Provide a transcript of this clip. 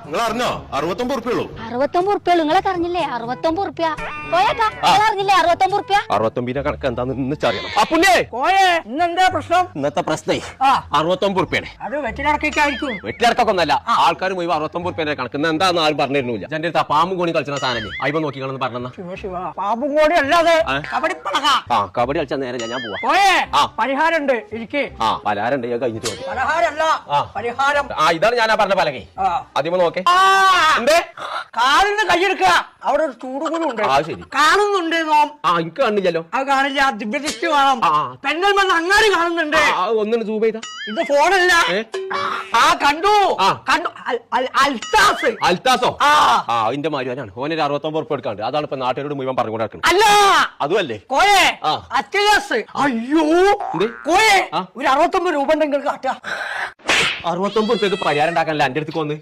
നിങ്ങൾ അറിഞ്ഞോ 69 ഉറുപ്പിയുള്ളൂ. 69 ഉറുപ്പിയുള്ളൂ. നിങ്ങളെ അറിഞ്ഞില്ലേ? 69 ഉറുപ്പ്യ. പോയേക്കാ നിങ്ങൾ അറിഞ്ഞില്ലേ? 69 ഉറുപ്പ്യ. 69 കണക്ക് എന്താന്ന് ഇന്നറിയണം. അപ്പുണ്ണേ കോയെ ഇന്നെന്താ പ്രശ്നം? ഇന്നത്തെ പ്രശ്നേ 69 ഉറുപ്പിയാണ്. അത് വെറ്റിലടക്കായിരിക്കും. വെട്ടിയിറക്കൊന്നല്ല, ആൾക്കാർ മുഴുവൻ 69 ഉറുപ്പിന്റെ കണക്ക്. എന്താന്ന് ആരും പറഞ്ഞിരുന്നില്ല. എന്റെ അടുത്ത് പാമ്പും കൂടി കളിച്ച സാധനം അയ്യോ നോക്കിക്കാണെന്ന് പറഞ്ഞ ശിവ ശിവ പാമ്പും കൂടി അല്ലാതെ കബഡിപ്പളക. കബഡി കളിച്ചാൽ നേരെ ഞാൻ പോവാ. കോയെ പരിഹാരമുണ്ട് ഇരിക്കേ. പലഹാരം കഴിഞ്ഞിട്ട് മതി. പലഹാരല്ല പരിഹാരം. ഇതാണ് ഞാൻ പറഞ്ഞ പലകെ. ആദ്യമേ നോക്കേ എന്തേ കാലിന് കൈയെടുക്കുക. അവിടെ ഒരു ചൂടുകൂടും ഉണ്ട്. ശരി കാണുന്നുണ്ട് നോം. എനിക്ക് കണ്ടില്ലല്ലോ. അത് കാണില്ല. ദിവ്യദൃഷ്ടി കാണാം. പെണ്ണൽ വന്ന് അങ്ങാടി കാണുന്നുണ്ട്. ഒന്നിന് സൂം ചെയ്താ ഇത് ഫോണല്ല. കണ്ടു കണ്ടു. അൽത്താസ്. അൽത്താസോ? അതിന്റെ മാരുവാനാണ്. ഓനൊരു 69 ഉറുപ്പ് എടുക്കാണ്ട്. അതാണ് ഇപ്പൊ നാട്ടുകാരോട് മുഴുവൻ പറഞ്ഞുകൊണ്ട് നടക്കുന്നത്. അല്ല അതുമല്ലേ കോയെ അത്യാസ്. അയ്യോ കോയെ ഒരു 69 രൂപ ഉണ്ടെങ്കിൽ കാട്ടുക. 69 ഉറുപ്പ്യക്ക് പരിഹാരം ഉണ്ടാക്കാനല്ല എന്റെ അടുത്ത് വന്ന്